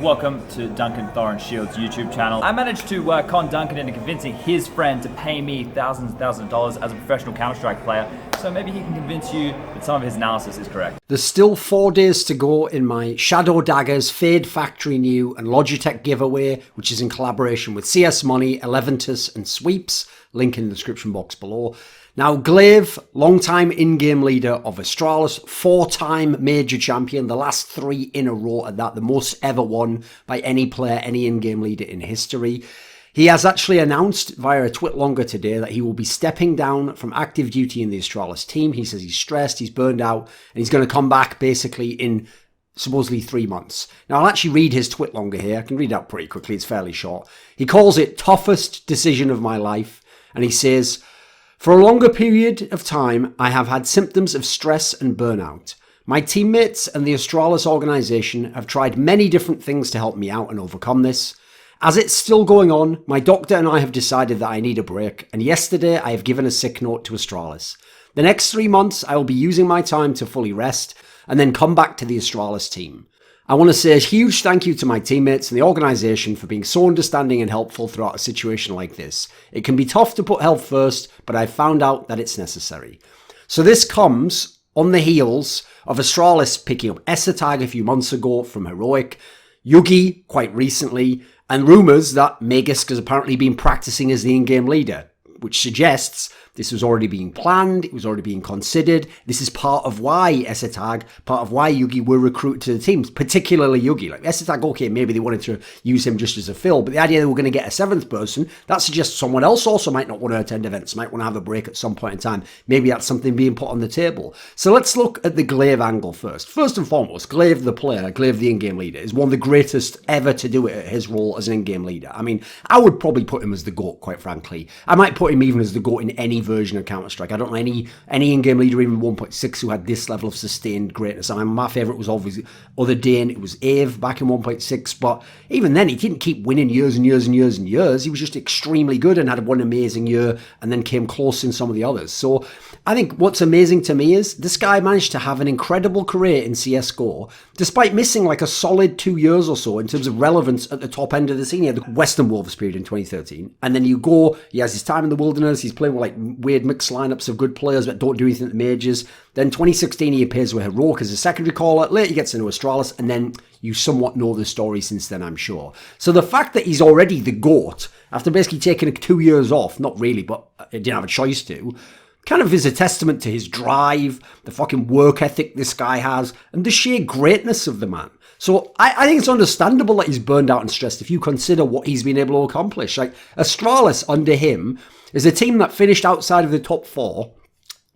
Welcome to Duncan Thorin Shield's YouTube channel. I managed to con Duncan into convincing his friend to pay me thousands of dollars as a professional Counter-Strike player, so maybe he can convince you that some of his analysis is correct. There's still 4 days to go in my Shadow Daggers Fade Factory New and Logitech giveaway, which is in collaboration with CS Money, Eleventus and Sweeps. Link in the description box below. Now, gla1ve, long-time in-game leader of Astralis, 4-time major champion, the last 3 in a row at that, the most ever won by any player, any in-game leader in history. He has actually announced via a tweet longer today that he will be stepping down from active duty in the Astralis team. He says he's stressed, he's burned out, and he's going to come back basically in supposedly 3 months. Now, I'll actually read his tweet longer here. I can read it out pretty quickly. It's fairly short. He calls it toughest decision of my life, and he says, "For a longer period of time, I have had symptoms of stress and burnout. My teammates and the Astralis organization have tried many different things to help me out and overcome this. As it's still going on, my doctor and I have decided that I need a break, and yesterday I have given a sick note to Astralis. The next 3 months, I will be using my time to fully rest and then come back to the Astralis team. I want to say a huge thank you to my teammates and the organisation for being so understanding and helpful throughout a situation like this. It can be tough to put health first, but I've found out that it's necessary." So this comes on the heels of Astralis picking up Esatag a few months ago from Heroic, Yugi quite recently, and rumours that Magisk has apparently been practising as the in-game leader, which suggests this was already being planned, it was already being considered. This is part of why Esatag, part of why Yugi were recruited to the teams, particularly Yugi. Like Esatag, okay, maybe they wanted to use him just as a fill, but the idea they were going to get a 7th person, that suggests someone else also might not want to attend events, might want to have a break at some point in time. Maybe that's something being put on the table. So let's look at the gla1ve angle first. First and foremost, gla1ve the player, gla1ve the in-game leader, is one of the greatest ever to do it at his role as an in-game leader. I mean, I would probably put him as the GOAT, quite frankly. I might put him even as the GOAT in any version of Counter-Strike. I don't know any in-game leader, even 1.6, who had this level of sustained greatness. I mean, my favourite was obviously other Dane. It was gla1ve back in 1.6, but even then, he didn't keep winning years and years and years and years. He was just extremely good and had one amazing year and then came close in some of the others. So I think what's amazing to me is this guy managed to have an incredible career in CSGO, despite missing like a solid 2 years or so in terms of relevance at the top end of the scene. He had the Western Wolves period in 2013, and then you go, he has his time in the Wilderness, he's playing with like weird mixed lineups of good players that don't do anything at the majors. Then 2016 he appears with Heroic as a secondary caller. Later he gets into Astralis, and then you somewhat know the story since then, I'm sure. So the fact that he's already the GOAT after basically taking 2 years off, not really, but he didn't have a choice to, kind of is a testament to his drive, the fucking work ethic this guy has, and the sheer greatness of the man. So I think it's understandable that he's burned out and stressed if you consider what he's been able to accomplish. Like Astralis under him is a team that finished outside of the top 4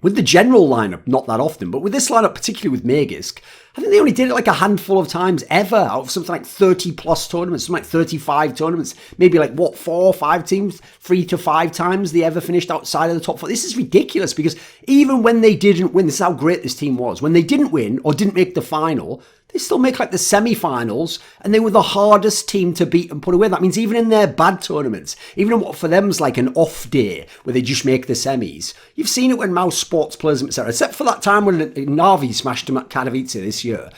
with the general lineup, not that often, but with this lineup, particularly with Magisk, I think they only did it like a handful of times ever out of something like 30 plus tournaments, something like 35 tournaments, maybe like 4 or 5 teams, 3 to 5 times they ever finished outside of the top 4. This is ridiculous because even when they didn't win, this is how great this team was. When they didn't win or didn't make the final, they still make like the semi-finals, and they were the hardest team to beat and put away. That means even in their bad tournaments, even in what for them is like an off day where they just make the semis, you've seen it when Mouse Sports plays them, etc. Except for that time when Navi smashed them at Katowice this year.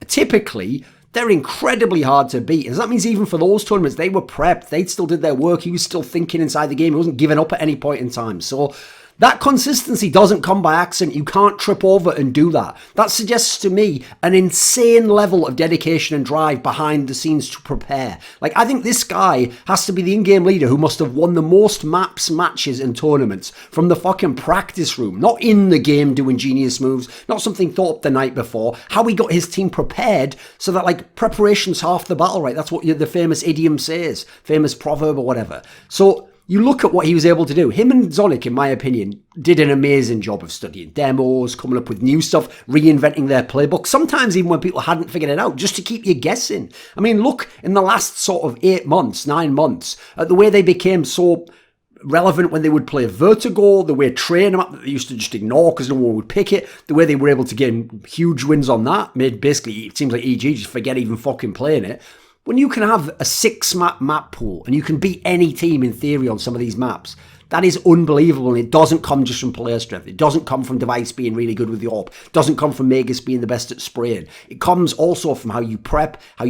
Typically, they're incredibly hard to beat. And that means even for those tournaments, they were prepped. They still did their work. He was still thinking inside the game. He wasn't giving up at any point in time. So that consistency doesn't come by accident. You can't trip over and do that. That suggests to me an insane level of dedication and drive behind the scenes to prepare. Like, I think this guy has to be the in-game leader who must have won the most maps, matches, and tournaments from the fucking practice room. Not in the game doing genius moves, not something thought up the night before. How he got his team prepared so that, like, preparation's half the battle, right? That's what the famous idiom says, famous proverb or whatever. So you look at what he was able to do. Him and Zonic, in my opinion, did an amazing job of studying demos, coming up with new stuff, reinventing their playbook, sometimes even when people hadn't figured it out, just to keep you guessing. I mean, look, in the last sort of 8 months, 9 months, at the way they became so relevant when they would play Vertigo, the way train map that they used to just ignore because no one would pick it, the way they were able to get huge wins on that, made basically, it seems like EG just forget even fucking playing it. When you can have a 6-map map pool and you can beat any team in theory on some of these maps, That is unbelievable, and it doesn't come just from player strength. It doesn't come from Device being really good with the AWP. It doesn't come from Magus being the best at spraying. It comes also from how you prep, how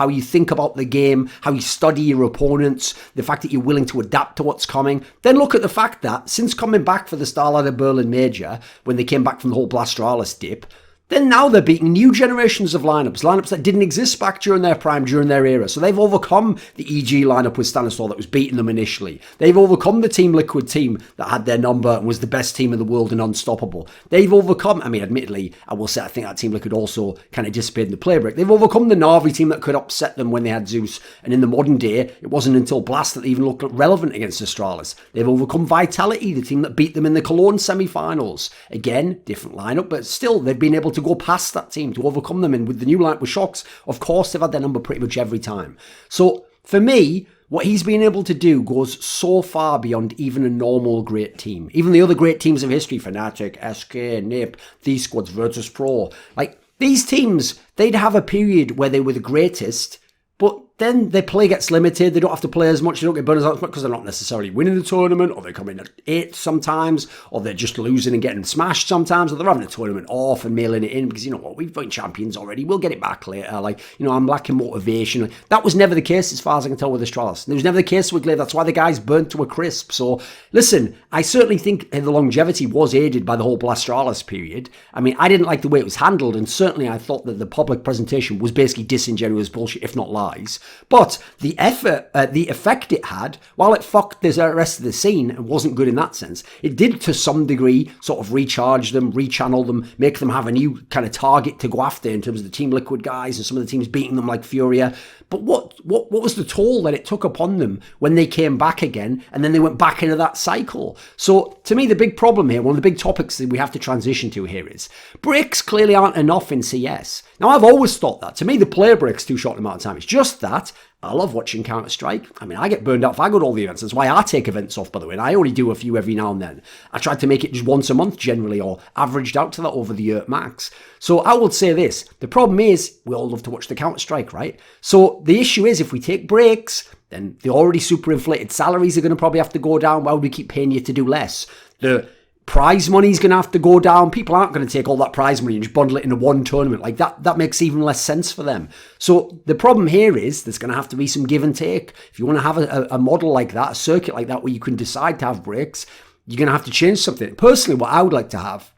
you think about the game, how you study your opponents, the fact that you're willing to adapt to what's coming. Then look at the fact that since coming back for the Starlighter Berlin Major, when they came back from the whole Astralis dip, then now they're beating new generations of lineups that didn't exist back during their prime, during their era. So they've overcome the EG lineup with Stanislaw that was beating them initially. They've overcome the Team Liquid team that had their number and was the best team in the world and unstoppable. They've overcome, I mean, admittedly, I will say I think that Team Liquid also kind of dissipated in the play break. They've overcome the Na'Vi team that could upset them when they had Zeus. And in the modern day, it wasn't until Blast that they even looked relevant against Astralis. They've overcome Vitality, the team that beat them in the Cologne semi-finals. Again, different lineup, but still, they've been able to go past that team to overcome them. And with the new lineup with Shocks, of course, they've had their number pretty much every time. So for me, what he's been able to do goes so far beyond even a normal great team. Even the other great teams of history, Fnatic, SK, NiP, these squads, Virtus.pro, like these teams, they'd have a period where they were the greatest, but then their play gets limited. They don't have to play as much. They don't get burned as much because they're not necessarily winning the tournament, or they come in at 8th sometimes, or they're just losing and getting smashed sometimes, or they're having a tournament off and mailing it in because, you know what, we've been champions already. We'll get it back later. Like, you know, I'm lacking motivation. That was never the case as far as I can tell with Astralis. It was never the case with gla1ve. That's why the guy's burnt to a crisp. So, listen, I certainly think the longevity was aided by the whole Astralis period. I mean, I didn't like the way it was handled, and certainly I thought that the public presentation was basically disingenuous bullshit, if not lies. But the effect it had, while it fucked the rest of the scene and wasn't good in that sense, it did to some degree sort of recharge them, rechannel them, make them have a new kind of target to go after in terms of the Team Liquid guys and some of the teams beating them like Furia. But what was the toll that it took upon them when they came back again and then they went back into that cycle? So to me, the big problem here, one of the big topics that we have to transition to here is breaks clearly aren't enough in CS. Now, I've always thought that. To me, the player break's too short an amount of time. It's just that I love watching Counter-Strike. I mean, I get burned out if I go to all the events. That's why I take events off, by the way. And I only do a few every now and then. I tried to make it just once a month generally, or averaged out to that over the year at max. So I would say this. The problem is, we all love to watch the Counter-Strike, right? So the issue is, if we take breaks, then the already super inflated salaries are going to probably have to go down. Why would we keep paying you to do less? The prize money's going to have to go down. People aren't going to take all that prize money and just bundle it into one tournament. Like that makes even less sense for them. So the problem here is there's going to have to be some give and take. If you want to have a model like that, a circuit like that, where you can decide to have breaks, you're going to have to change something. Personally, what I would like to have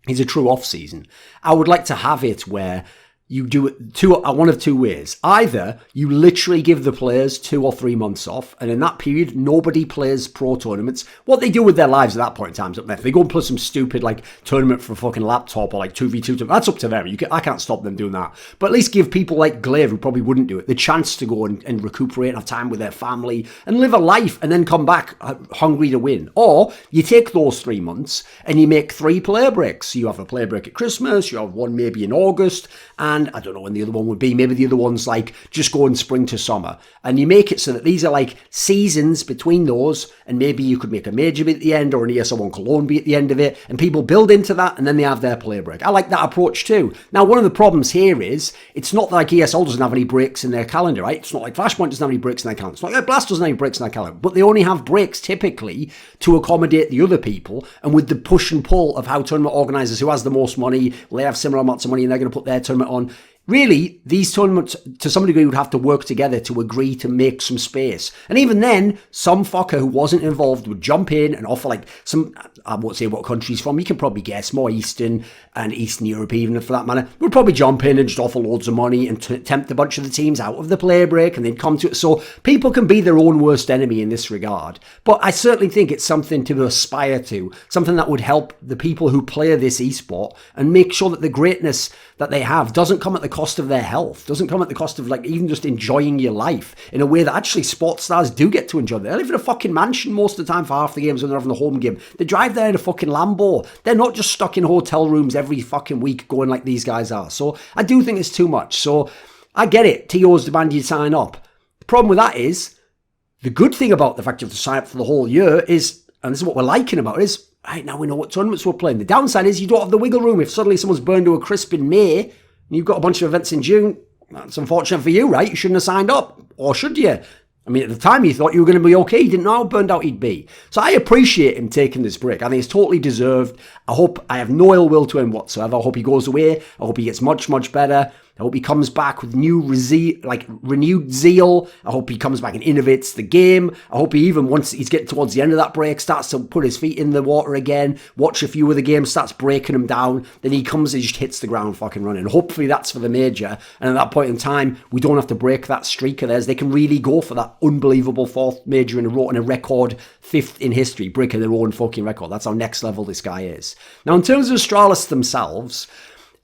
is a true off-season. I would like to have it where you do it one of two ways. Either you literally give the players 2 or 3 months off, and in that period, nobody plays pro tournaments. What they do with their lives at that point in time is up there. If they go and play some stupid like tournament for a fucking laptop or like 2v2 tournament, that's up to them. I can't stop them doing that. But at least give people like gla1ve, who probably wouldn't do it, the chance to go and recuperate and have time with their family and live a life and then come back hungry to win. Or you take those 3 months and you make 3 player breaks. So you have a player break at Christmas, you have one maybe in August, and I don't know when the other one would be. Maybe the other one's like just going spring to summer. And you make it so that these are like seasons between those. And maybe you could make a major be at the end or an ESL1 Cologne be at the end of it. And people build into that and then they have their play break. I like that approach too. Now, one of the problems here is it's not like ESL doesn't have any breaks in their calendar, right? It's not like Flashpoint doesn't have any breaks in their calendar. It's not like Blast doesn't have any breaks in their calendar. But they only have breaks typically to accommodate the other people. And with the push and pull of how tournament organisers, who has the most money, will they have similar amounts of money and they're going to put their tournament on. Really, these tournaments, to some degree, would have to work together to agree to make some space. And even then, some fucker who wasn't involved would jump in and offer like some, I won't say what country he's from, you can probably guess, more Eastern and Eastern Europe even for that matter, would probably jump in and just offer loads of money and tempt a bunch of the teams out of the play break and they'd come to it. So people can be their own worst enemy in this regard. But I certainly think it's something to aspire to, something that would help the people who play this esport and make sure that the greatness that they have doesn't come at the cost of their health, doesn't come at the cost of like even just enjoying your life in a way that actually sports stars do get to enjoy. They live in a fucking mansion most of the time for half the games when they're having the home game. They drive there in a fucking Lambo. They're not just stuck in hotel rooms every fucking week going like these guys are. So I do think it's too much. So I get it. TOs demand you sign up. The problem with that is, the good thing about the fact you have to sign up for the whole year is, and this is what we're liking about it, is right now we know what tournaments we're playing. The downside is you don't have the wiggle room. If suddenly someone's burned to a crisp in May and you've got a bunch of events in June, that's unfortunate for you, right? You shouldn't have signed up. Or should you? I mean, at the time, you thought you were going to be okay. You didn't know how burned out he'd be. So I appreciate him taking this break. I think it's totally deserved. I have no ill will to him whatsoever. I hope he goes away. I hope he gets much, much better. I hope he comes back with renewed zeal. I hope he comes back and innovates the game. I hope he even, once he's getting towards the end of that break, starts to put his feet in the water again, watch a few of the games, starts breaking them down. Then he comes and just hits the ground fucking running. Hopefully that's for the major. And at that point in time, we don't have to break that streak of theirs. They can really go for that unbelievable 4th major in a row and a record 5th in history, breaking their own fucking record. That's how next level this guy is. Now, in terms of Astralis themselves,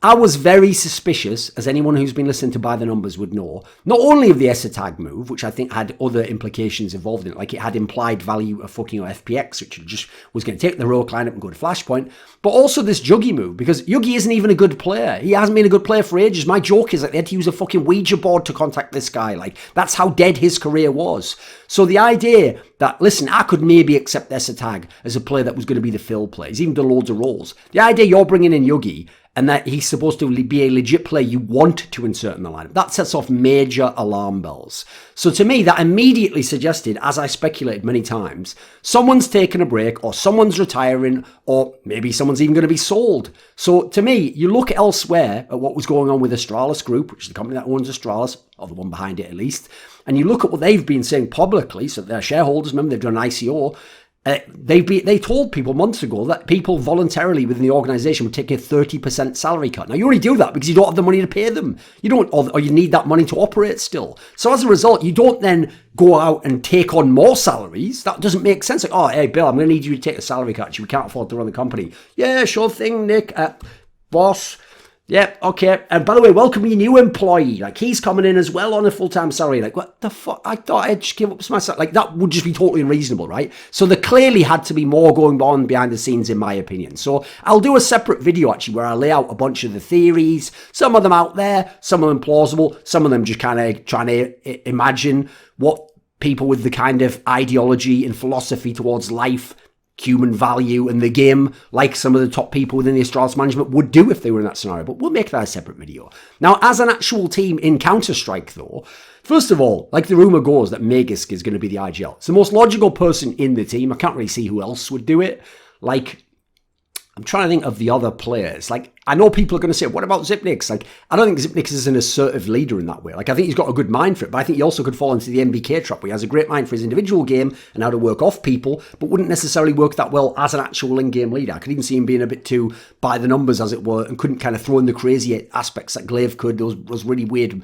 I was very suspicious, as anyone who's been listening to By the Numbers would know, not only of the Esatag move, which I think had other implications involved in it, like it had implied value of fucking FPX, which just was going to take the rogue lineup and go to Flashpoint, but also this Yugi move, because Yugi isn't even a good player. He hasn't been a good player for ages. My joke is that they had to use a fucking Ouija board to contact this guy. Like, that's how dead his career was. So the idea that, listen, I could maybe accept Esatag as a player that was going to be the fill play. He's even done loads of roles. The idea you're bringing in Yugi, and that he's supposed to be a legit player you want to insert in the lineup, that sets off major alarm bells. So to me, that immediately suggested, as I speculated many times, someone's taking a break, or someone's retiring, or maybe someone's even going to be sold. So to me, you look elsewhere at what was going on with Astralis Group, which is the company that owns Astralis, or the one behind it at least, and you look at what they've been saying publicly, so their shareholders, remember they've done an ICO, they told people months ago that people voluntarily within the organisation would take a 30% salary cut. Now, you only do that because you don't have the money to pay them. You don't, or you need that money to operate still. So as a result, you don't then go out and take on more salaries. That doesn't make sense. Like, oh, hey, Bill, I'm going to need you to take a salary cut. We can't afford to run the company. Yeah, sure thing, Nick. Boss. Yeah, okay. And by the way, welcome your new employee. Like, he's coming in as well on a full-time salary. Like, what the fuck? I thought I'd just give up my salary. Like, that would just be totally unreasonable, right? So there clearly had to be more going on behind the scenes, in my opinion. So I'll do a separate video, actually, where I lay out a bunch of the theories. Some of them out there, some of them plausible, some of them just kind of trying to imagine what people with the kind of ideology and philosophy towards life, human value and the game, like some of the top people within the Astralis management would do if they were in that scenario. But we'll make that a separate video. Now, as an actual team in Counter-Strike, though, first of all, like the rumour goes that Magisk is going to be the IGL. It's the most logical person in the team. I can't really see who else would do it. Like, I'm trying to think of the other players. Like, I know people are going to say, what about Xipnix? Like, I don't think Xipnix is an assertive leader in that way. Like, I think he's got a good mind for it, but I think he also could fall into the MBK trap, where he has a great mind for his individual game and how to work off people, but wouldn't necessarily work that well as an actual in-game leader. I could even see him being a bit too by the numbers, as it were, and couldn't kind of throw in the crazy aspects that gla1ve could. Those really weird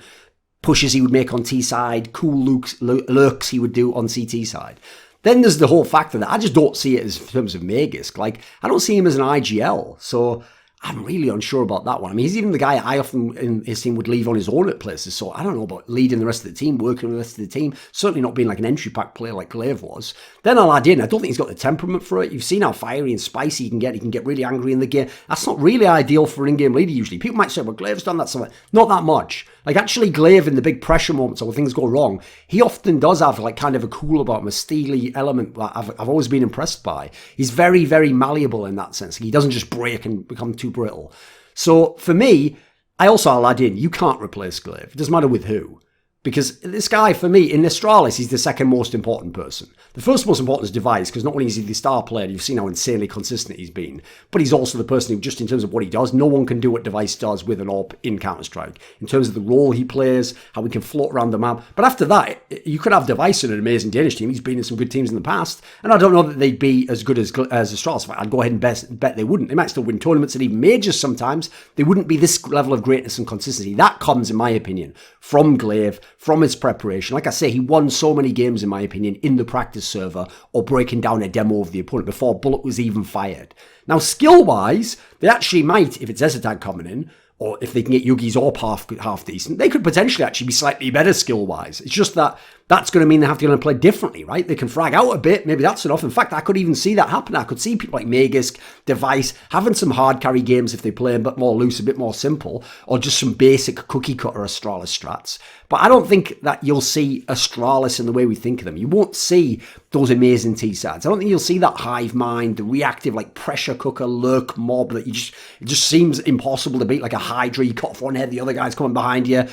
pushes he would make on T side, cool lurks he would do on CT side. Then there's the whole factor that I just don't see it as in terms of Magisk. Like, I don't see him as an IGL. So I'm really unsure about that one. I mean, he's even the guy I often in his team would leave on his own at places. So I don't know about leading the rest of the team, working with the rest of the team. Certainly not being like an entry pack player like gla1ve was. Then I'll add in, I don't think he's got the temperament for it. You've seen how fiery and spicy he can get. He can get really angry in the game. That's not really ideal for an in-game leader usually. People might say, well, gla1ve's done that somewhere. Not that much. Like, actually, gla1ve in the big pressure moments or when things go wrong, he often does have like kind of a cool about him, a steely element that I've always been impressed by. He's very, very malleable in that sense. He doesn't just break and become too brittle. So for me, I'll add in, you can't replace gla1ve. It doesn't matter with who. Because this guy, for me, in Astralis, he's the second most important person. The first most important is Device, because not only is he the star player, you've seen how insanely consistent he's been, but he's also the person who, just in terms of what he does, no one can do what Device does with an AWP in Counter-Strike. In terms of the role he plays, how he can float around the map. But after that, you could have Device in an amazing Danish team. He's been in some good teams in the past, and I don't know that they'd be as good as Astralis. I'd go ahead and bet they wouldn't. They might still win tournaments and even majors sometimes. They wouldn't be this level of greatness and consistency. That comes, in my opinion, from gla1ve, from his preparation. Like I say, he won so many games, in my opinion, in the practice server or breaking down a demo of the opponent before bullet was even fired. Now, skill-wise, they actually might, if it's Esatag coming in, or if they can get Yugi's AWP half decent, they could potentially actually be slightly better skill-wise. It's just that that's going to mean they have to play differently, right? They can frag out a bit. Maybe that's enough. In fact, I could even see that happen. I could see people like Magisk, Device, having some hard carry games if they play a bit more loose, a bit more simple, or just some basic cookie-cutter Astralis strats. But I don't think that you'll see Astralis in the way we think of them. You won't see those amazing T-sides. I don't think you'll see that hive mind, the reactive, like, pressure cooker, lurk mob that it just seems impossible to beat, like a Hydra. You cut off one head, the other guy's coming behind you.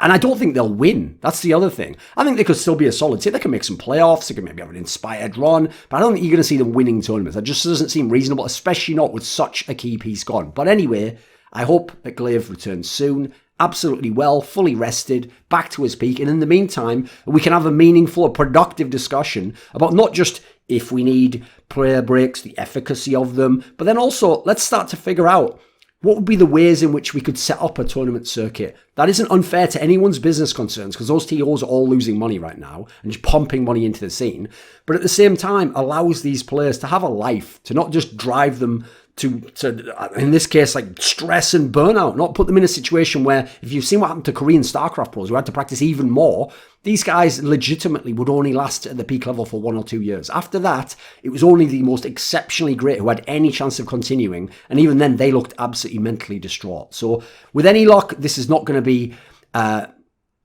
And I don't think they'll win. That's the other thing. I think they could still be a solid team. They can make some playoffs. They can maybe have an inspired run. But I don't think you're going to see them winning tournaments. That just doesn't seem reasonable, especially not with such a key piece gone. But anyway, I hope that gla1ve returns soon. Absolutely well, fully rested, back to his peak. And in the meantime, we can have a meaningful, productive discussion about not just if we need player breaks, the efficacy of them, but then also let's start to figure out what would be the ways in which we could set up a tournament circuit that isn't unfair to anyone's business concerns, because those TOs are all losing money right now and just pumping money into the scene, but at the same time allows these players to have a life, to not just drive them to in this case, like stress and burnout, not put them in a situation where, if you've seen what happened to Korean StarCraft pros who had to practice even more, these guys legitimately would only last at the peak level for 1 or 2 years. After that, it was only the most exceptionally great who had any chance of continuing, and even then they looked absolutely mentally distraught. So with any luck, this is not going to be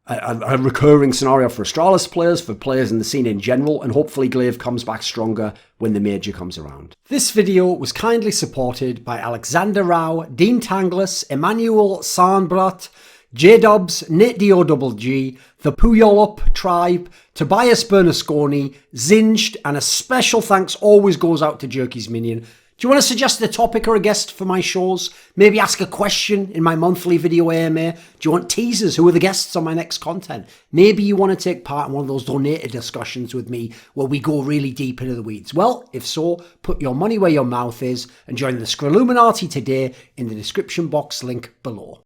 a recurring scenario for Astralis players, for players in the scene in general, and hopefully gla1ve comes back stronger when the major comes around. This video was kindly supported by Alexander Rao, Dean Tanglis, Emanuel Särnbratt, JDubs, NateDOhDoubleG, the Puyallup Tribe, Tobias Bernasconi, Xinged, and a special thanks always goes out to Jerky's Minion. Do you want to suggest a topic or a guest for my shows? Maybe ask a question in my monthly video AMA? Do you want teasers? Who are the guests on my next content? Maybe you want to take part in one of those donated discussions with me where we go really deep into the weeds. Well, if so, put your money where your mouth is and join the Scrilluminati today in the description box link below.